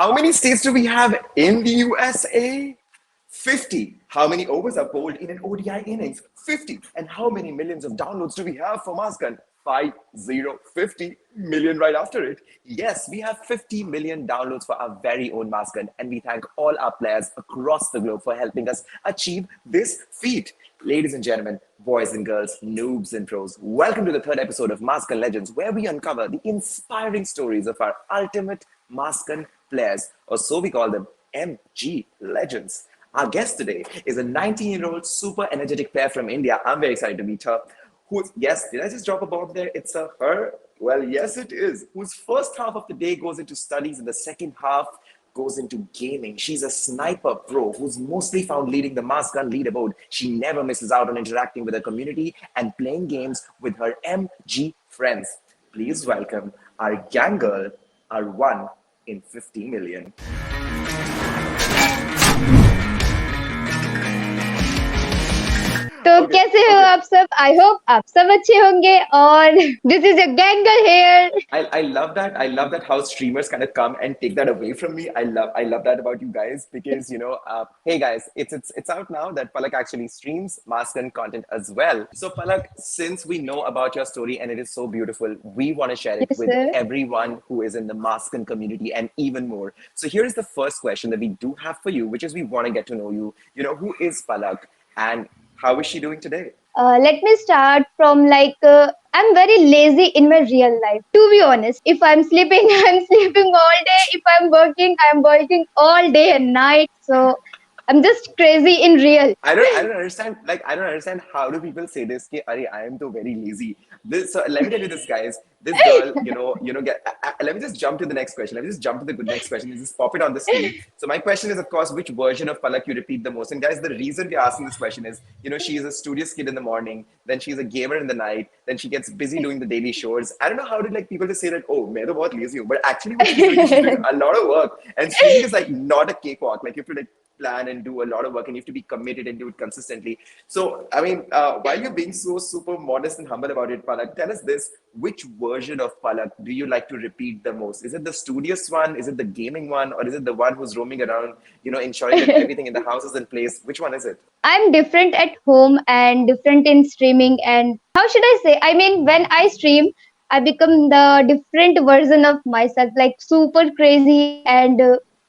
How many states do we have in the USA? 50. How many overs are bowled in an ODI innings? 50. And how many millions of downloads do we have for MaskGun? 50 million right after it. Yes, we have 50 million downloads for our very own MaskGun, and we thank all our players across the globe for helping us achieve this feat. Ladies and gentlemen, boys and girls, noobs and pros, welcome to the third episode of MaskGun Legends, where we uncover the inspiring stories of our ultimate MaskGun players, or so we call them, MG Legends. Our guest today is a 19-year-old super energetic player from India. I'm very excited to meet her. Yes, did I just drop a bomb there? It's a her. Well, yes, it is. Whose first half of the day goes into studies and the second half goes into gaming. She's a sniper pro who's mostly found leading the MaskGun leaderboard. She never misses out on interacting with her community and playing games with her MG friends. Please welcome our gang girl, our 1 in 50 million. तो कैसे हो आप सब? I hope आप सब अच्छे होंगे और this is a gangle here. I love that. I love that how streamers kind of come and take that away from me. I love that about you guys because hey guys, it's out now that Palak actually streams MaskGun content as well. So Palak, since we know about your story and it is so beautiful, we want to share it Yes, with sir. everyone who is in the MaskGun community and even more. So here is the first question that we do have for you, which is we want to get to know you. Who is Palak and how is she doing today? Let me start from I'm very lazy in my real life. To be honest, if I'm sleeping, I'm sleeping all day. If I'm working all day and night. So I'm just crazy in real. I don't understand. Like, I don't understand how do people say this? Ki, Arey, I am too very lazy. So let me tell you this, guys. This girl, let me just jump to the next question. Let me just jump to the good next question. Just pop it on the screen. So my question is, of course, which version of Palak you repeat the most? And guys, the reason we're asking this question is, she is a studious kid in the morning, then she's a gamer in the night, then she gets busy doing the daily chores. I don't know how did people just say that, oh, main to bahut lazy hu. But actually, what she's doing a lot of work. And streaming is not a cakewalk. Like you have to plan and do a lot of work and you have to be committed and do it consistently. So, I mean, while you're being so super modest and humble about it, Palak, tell us this, which version of Palak do you like to repeat the most? Is it the studious one? Is it the gaming one? Or is it the one who's roaming around, ensuring that everything in the house is in place? Which one is it? I'm different at home and different in streaming. And how should I say? I mean, when I stream, I become the different version of myself, like super crazy and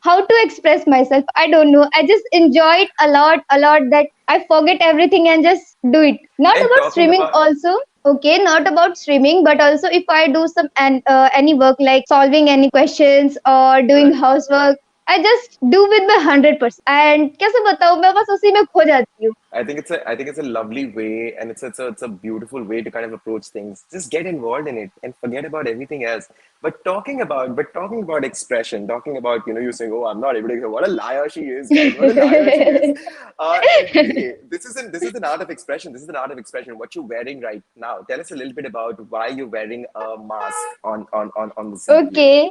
how to express myself. I don't know. I just enjoy it a lot that I forget everything and just do it. Not And about talking streaming about also. Okay, not about streaming, but also if I do some any work like solving any questions or doing right. housework, I just do with my 100%. And कैसे बताऊँ मैं बस उसी में खो जाती हूँ. I think it's a lovely way, and it's a beautiful way to kind of approach things. Just get involved in it and forget about everything else. But talking about expression, talking about you saying, "Oh, I'm not able to." What a liar she is, guys! What a liar she is. Hey, this is an art of expression. This is an art of expression. What you're wearing right now. Tell us a little bit about why you're wearing a mask on the scene. Okay.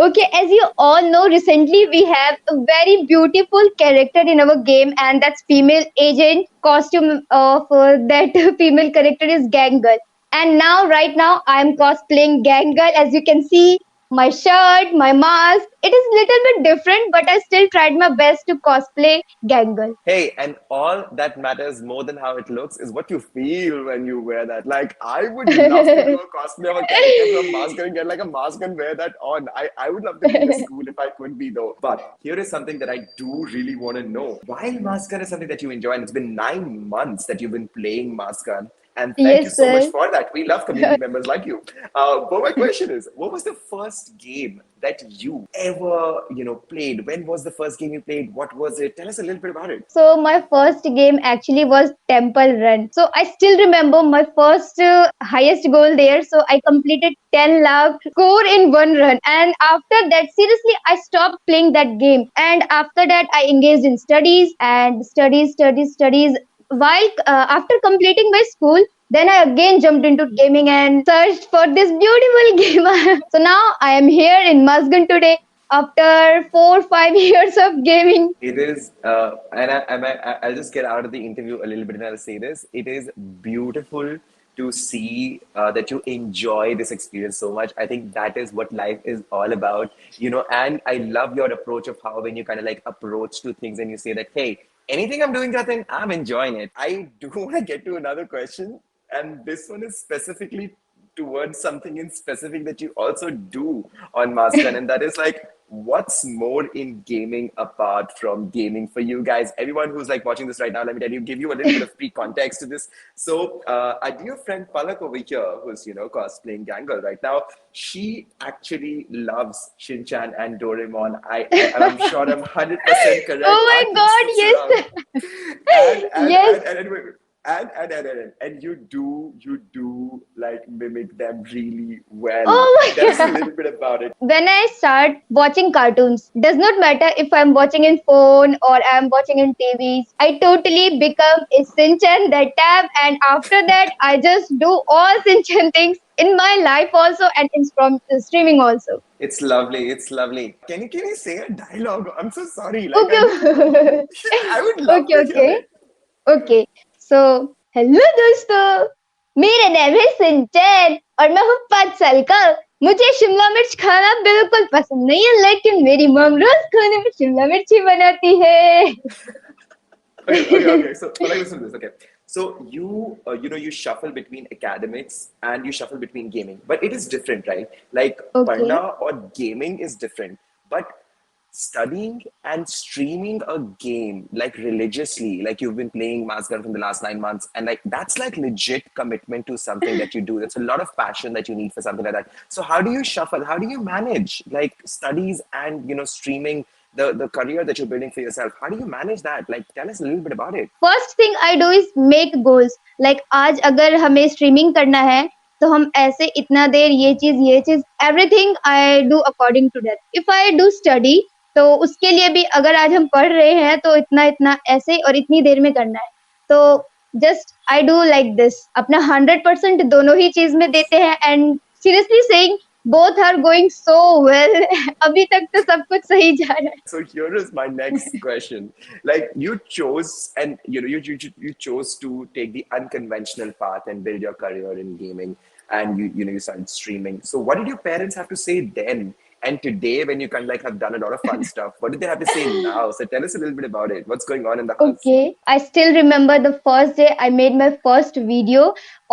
Okay, as you all know, recently we have a very beautiful character in our game, and that's female agent. Costume of that female character is Gang Girl. And now, right now, I'm cosplaying Gang Girl. As you can see, my shirt, my mask. It is little bit different, but I still tried my best to cosplay Gang Girl. Hey, and all that matters more than how it looks is what you feel when you wear that. Like, I would love to do a cosplay of a character from Mask and get like a mask and wear that on. I would love to be this cool if I could be, though. But here is something that I do really want to know. While Mask is something that you enjoy, and it's been 9 months that you've been playing Mask, and thank you Yes, so much sir. for that. We love community members like you. But my question is, what was the first game that you ever, played? When was the first game you played? What was it? Tell us a little bit about it. So my first game actually was Temple Run. So I still remember my first highest goal there. So I completed 10 lakh score in one run. And after that, seriously, I stopped playing that game. And after that, I engaged in studies and studies. While after completing my school, then I again jumped into gaming and searched for this beautiful game. So now I am here in MaskGun today after 4 5 years of gaming. It is, I'll just get out of the interview a little bit and I'll say this. It is beautiful to see that you enjoy this experience so much. I think that is what life is all about, and I love your approach of how when you kind of like approach to things and you say that, hey, anything I'm doing, Jatin, I'm enjoying it. I do want to get to another question, and this one is specifically towards something in specific that you also do on MaskGun, and that is like, what's more in gaming apart from gaming for you guys? Everyone who's like watching this right now, let me tell you, give you a little bit of pre-context to this. So, our dear friend Palak over here, who's cosplaying Gangle right now, she actually loves Shinchan and Doraemon. I'm sure I'm 100% correct. Oh I my can God, switch yes. around. And and Yes. and and, and, wait, and you do like mimic them really well. Oh Tell my us a God. little bit about it. When I start watching cartoons, does not matter if I'm watching in phone or I'm watching in TVs, I totally become a Sinchan that time, and after that I just do all Sinchan things in my life also and in streaming also. It's lovely. It's lovely. Can you say a dialogue? I'm so sorry. Like I Okay. I would love Okay, to hear okay. it. Okay so hello दोस्तों, मेरा नाम है सिंचन और मैं हूँ 5 साल का। मुझे शिमला मिर्च खाना बिल्कुल पसंद नहीं है, लेकिन मेरी मम रोज खाने में शिमला मिर्च ही बनाती है। Okay. So, like, listen to this. Okay, so you shuffle between academics and you shuffle between gaming, but it is different, right? Like okay Parna or gaming is different, but studying and streaming a game like religiously, like you've been playing MaskGun from the last 9 months, and like that's like legit commitment to something that you do. That's a lot of passion that you need for something like that. So how do you shuffle? How do you manage like studies and streaming the career that you're building for yourself? How do you manage that? Like tell us a little bit about it. First thing I do is make goals, like आज अगर हमें streaming करना है तो हम ऐसे इतना देर ये चीज everything I do according to that. If I do study तो उसके लिए भी अगर आज हम पढ़ रहे हैं तो इतना इतना ऐसे और इतनी देर में करना है। तो just I do like this, अपना 100% दोनों ही चीज में देते हैं, and seriously saying both are going so well. अभी तक तो सब कुछ सही जा रहा है। So here is my next question. Like you chose, and you chose to take the unconventional path and build your career in gaming, and you started streaming. So what did your parents have to say then? And today, when you kind of like have done a lot of fun stuff, what did they have to say now? So tell us a little bit about it. What's going on in the house? Okay, I still remember the first day I made my first video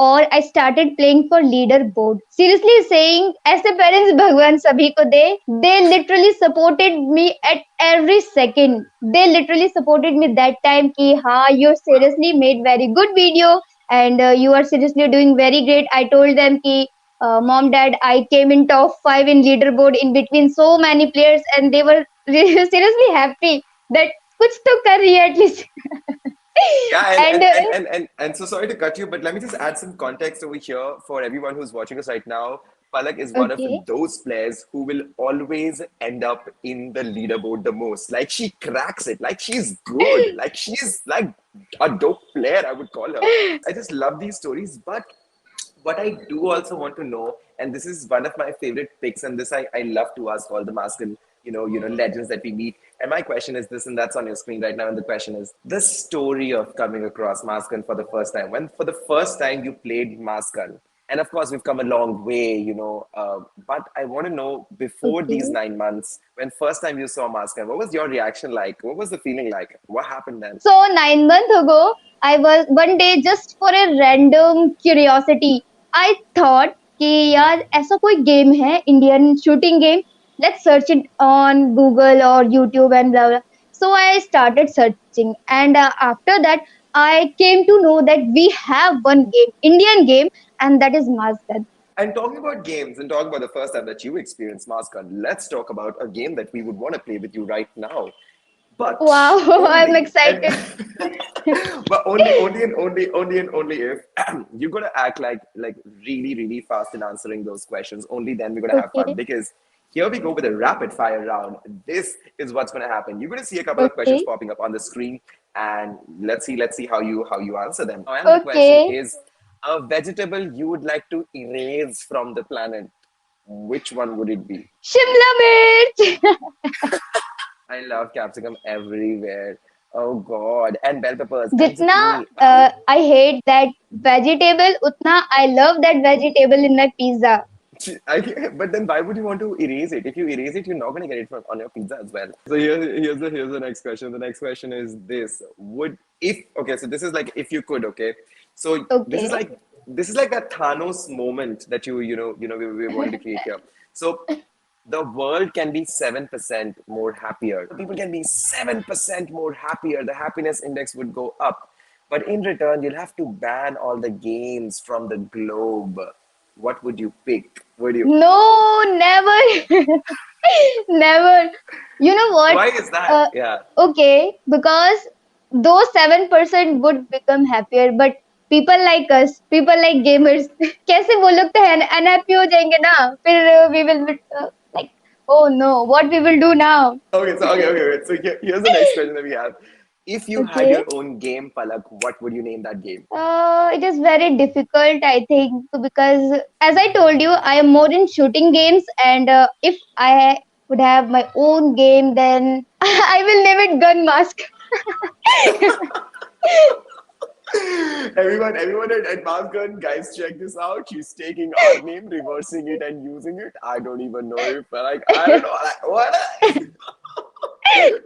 और I started playing for leaderboard. Seriously saying, ऐसे parents भगवान सभी को दे। They literally supported me at every second. They literally supported me that time कि हाँ, you seriously made very good video and you are seriously doing very great. I told them कि mom, dad, I came in top 5 in leaderboard in between so many players, and they were seriously happy that कुछ तो कर रही है at least. Yeah, and and so sorry to cut you, but let me just add some context over here for everyone who's watching us right now. Palak is one of okay those players who will always end up in the leaderboard the most. Like she cracks it. Like she's good. Like she's like a dope player, I would call her. I just love these stories. But what I do also want to know, and this is one of my favorite picks, and this I love to ask all the masculine, legends that we meet. And my question is this, and that's on your screen right now. And the question is the story of coming across MaskGun for the first time. When for the first time you played MaskGun, and of course we've come a long way, but I want to know before okay these 9 months, when first time you saw MaskGun, what was your reaction like? What was the feeling like? What happened then? So 9 months ago I was one day just for a random curiosity I thought कि यार ऐसा कोई game है Indian shooting game, let's search it on Google or YouTube and blah blah. So I started searching, and after that I came to know that we have one game, Indian game, and that is Mazda. And talking about games and talking about the first time that you experienced MaskGun, let's talk about a game that we would want to play with you right now. But Wow, I'm only and excited. but only if you're gonna act like really really fast in answering those questions. Only then we're gonna have fun Okay, because here we go with a rapid fire round. This is what's gonna happen. You're gonna see a couple of questions okay, popping up on the screen, and let's see how you answer them. And the question okay. is, a vegetable you would like to erase from the planet. Which one would it be? Shimla Mirch. I love capsicum everywhere. Oh God. And bell peppers and जितना zucchini. I I hate that vegetable, उतना I love that vegetable in my pizza. but then why would you want to erase it? If you erase it, you're not going to get it from, on your pizza as well. So here's the next question. The next question is this: Would if okay? So this is like if you could. Okay. So Okay. this is like that Thanos moment that we wanted to create here. So the world can be 7% more happier. People can be 7% more happier. The happiness index would go up. But in return, you'll have to ban all the games from the globe. What would you pick? Would you? No, never, never. You know what? Why is that? Uh, Yeah. okay, because those 7% would become happier, but people like us, people like gamers, कैसे वो लोग तो unhappy हो जाएंगे ना? फिर we will be like, oh no, what we will do now? Okay. So here's the next question that we have. If you had Okay. your own game, Palak, what would you name that game? It is very difficult, I think, because as I told you, I am more in shooting games, and if I would have my own game, then I will name it Gun Mask. Everyone at MaskGun, guys, check this out. She's taking our name, reversing it, and using it. I don't even know if like I don't know like, what.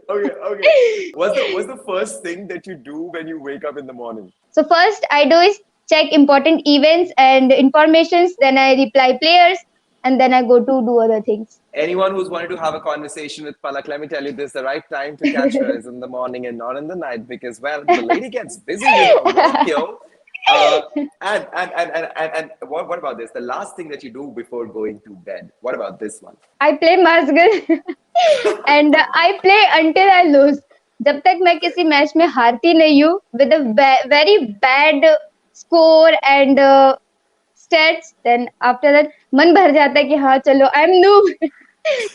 Okay. What's the first thing that you do when you wake up in the morning? So first I do is check important events and informations, then I reply players, and then I go to do other things. Anyone who's wanted to have a conversation with Palak, let me tell you this: the right time to catch her is in the morning and not in the night because, well, the lady gets busy with her work, yo. Uh, and what about this? The last thing that you do before going to bed. What about this one? I play MaskGun and I play until I lose. जब तक मैं किसी match में हारती नहीं हूँ with a very bad score and stats, then after that मन भर जाता है कि हाँ चलो I'm noob.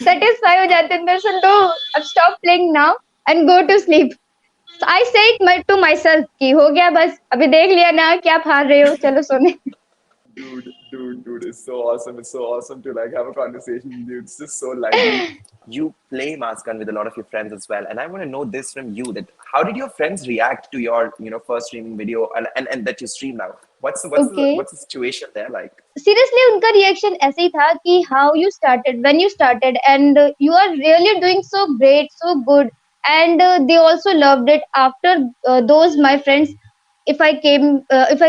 Satisfy हो जाते हैं अंदर से, no, अब stop playing now and go to sleep. So I say it to myself कि हो गया बस, अभी देख लिया ना कि आप हार रहे हो, चलो सोने. Dude, it's so awesome. It's so awesome to like have a conversation with you. It's just so lively. You play Mask with a lot of your friends as well, and I want to know this from you: that how did your friends react to your first streaming video and that you stream now? Okay. What's the situation there like? Seriously, उनका reaction ऐसे ही था कि how you started, when you started, and you are really doing so great, so good, and they also loved it. After those my friends, if I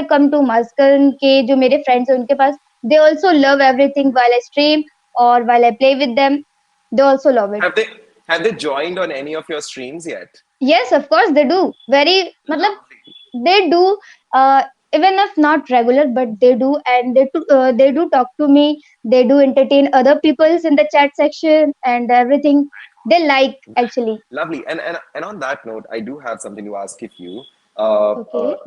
come to Maskan के जो मेरे friends हैं उनके पास, they also love everything while I stream or while I play with them. They also love it. Have they joined on any of your streams yet? Yes, of course they do. Very, मतलब Lovely. they do, even if not regular, but they do, and they do talk to me. They do entertain other peoples in the chat section and everything. They like actually. Lovely. And on that note, I do have something to ask if you. Okay.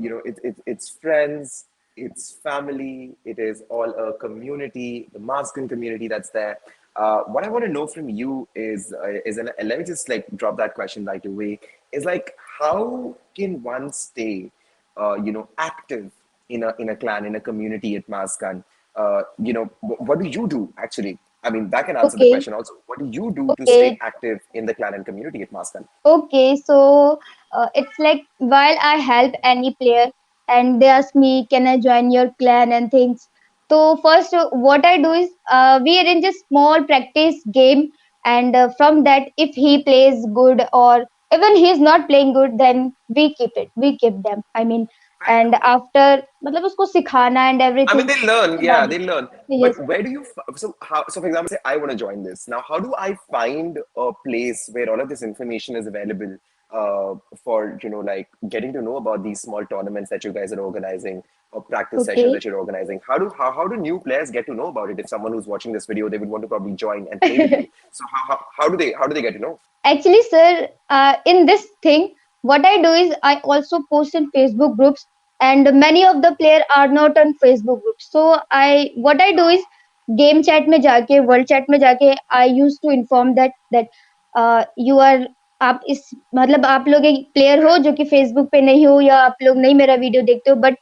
It's friends, it's family, it is all a community, the masculine community that's there. What I want to know from you is and let me just like drop that question right away. Is like how can one stay, active in a clan in a community at Maskan? What do you do actually? I mean, that can answer the Okay. question also. What do you do to stay Okay. active in the clan and community at Maskan? Okay, so it's like while I help any player and they ask me, can I join your clan and things. So first, what I do is we arrange a small practice game, and from that, if he plays good or even he's not playing good, then we keep them. I mean, Very and lovely. after, मतलब उसको सिखाना and I mean, everything. they learn, yeah, they learn. Yes. But where do you, so for example, say I want to join this. Now, how do I find a place where all of this information is available for, like getting to know about these small tournaments that you guys are organizing or practice sessions Okay. that you're organizing? How do new players get to know about it? If someone who's watching this video, they would want to probably join and play with you. So how do they get to know? Actually, sir, in this thing, what I do is I also post in Facebook groups, and many of the player are not on Facebook groups. So what I do is game chat में जाके, world chat में जाके, I used to inform that you are, आप इस मतलब आप लोग एक प्लेयर हो जो कि फेसबुक पे नहीं हो या आप लोग नहीं मेरा वीडियो देखते हो, but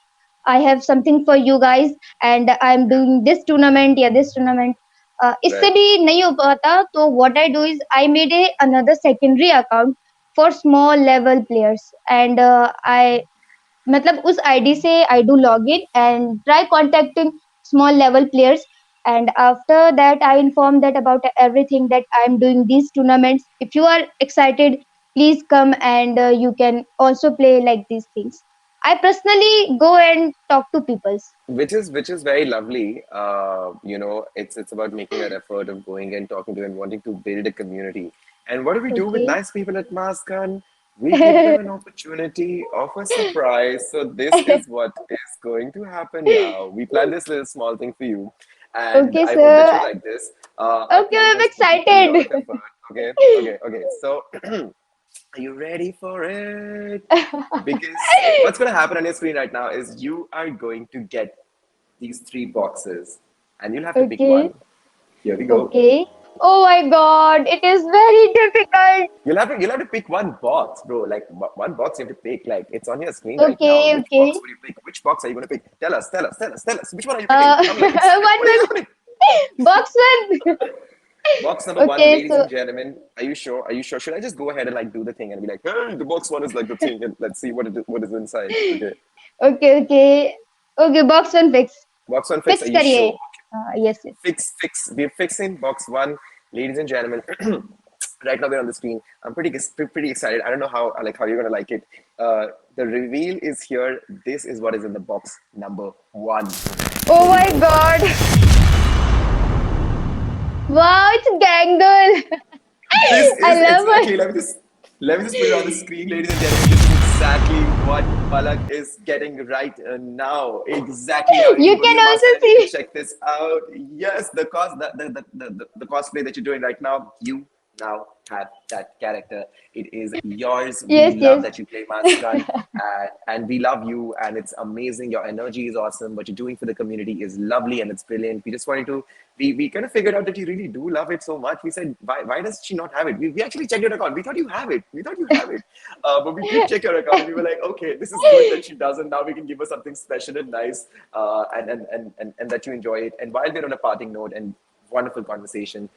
I have something for you guys and I am doing this tournament या दिस टूर्नामेंट. इससे Right. भी नहीं हो पाता, तो what I do is I made a another secondary account for small level players, and I मतलब उस ID से I do log in and try contacting small level players, and after that I inform that about everything that I am doing these tournaments. If you are excited, please come, and you can also play like these things. I personally go and talk to people. Which is very lovely. It's about making that effort of going and talking to and wanting to build a community. And what do we do with Okay. nice people at MaskGun? We give them an opportunity of a surprise. So this is what is going to happen now. We plan this little small thing for you, and Okay, I hope that you sir. like this. Our Okay, team I'm has put in a lot of excited. effort. Okay, okay, okay. So, are you ready for it? Because what's going to happen on your screen right now is you are going to get these three boxes and you'll have to pick Okay. one. Here we go. Okay. Oh my God, it is very difficult. You'll have to pick one box, bro. Like one box you have to pick. Like it's on your screen right now. Okay, Which box okay. will you pick? Which box are you gonna pick? Tell us, tell us, tell us, tell us. Which one are you picking? I'm like excited. One What are you was gonna pick? box one. Box number one, Okay, ladies so and gentlemen. Are you sure? Are you sure? Should I just go ahead and like do the thing and be like, hey, the box one is like the thing, and let's see what is inside. Okay. okay. Okay, box one fix. Box one fix. Are Fix you करिए. sure? Yes, yes. Fix. We're fixing box one, ladies and gentlemen. Right now we're on the screen. I'm pretty excited. I don't know how you're gonna like it. The reveal is here. This is what is in the box number one. Oh Here we my go. God. Wow, it's Gangle. This I is love exactly. it. Let me just put it on the screen, ladies and gentlemen. This is exactly what Palak is getting right now. Exactly now. You can You go to can your also master and you can see. check this out. Yes, the cosplay that you're doing right now, you now have that character. It is yours. We Yes, love yes. that you play MaskGun, and we love you. And it's amazing. Your energy is awesome. What you're doing for the community is lovely and it's brilliant. We just wanted to we kind of figured out that you really do love it so much. We said, why does she not have it? We actually checked your account. We thought you have it. We thought you have it. But we did check your account and we were like, okay, this is good that she doesn't. Now we can give her something special and nice and that you enjoy it. And while we're on a parting note and wonderful conversation,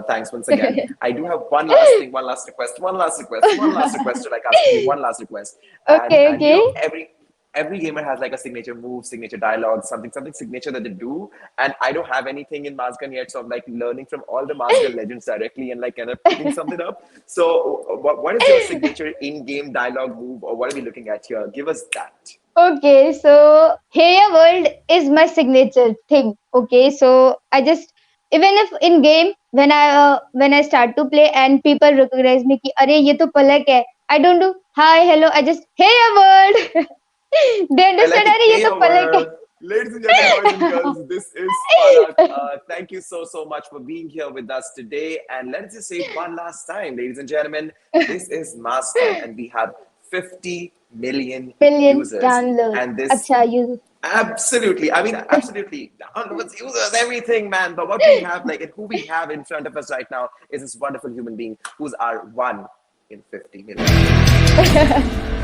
thanks once again. I do have one last thing, one last request to like ask you one last request. And Okay, and okay. every gamer has like a signature move, signature dialogue, something signature that they do. And I don't have anything in MaskGun yet, so I'm like learning from all the MaskGun legends directly and like kind of picking something up. So, what is your signature in-game dialogue move, or what are we looking at here? Give us that. Okay, so Heya World is my signature thing. Okay, so I just even if in game when I start to play and people recognize me कि अरे ये तो पलक है, I don't do hi hello. I just Heya World. They I like understand it. अरे ये Hey, तो पलक है. ladies and gentlemen, boys and girls, this is Palak. Thank you so much for being here with us today. And let's just say it one last time, ladies and gentlemen, this is MaskGun, and we have 50 million Million users. download. And this अच्छा you. absolutely, I mean, absolutely, downloads, users, everything, man. But what we have, like, and who we have in front of us right now is this wonderful human being who's our one in 50 million.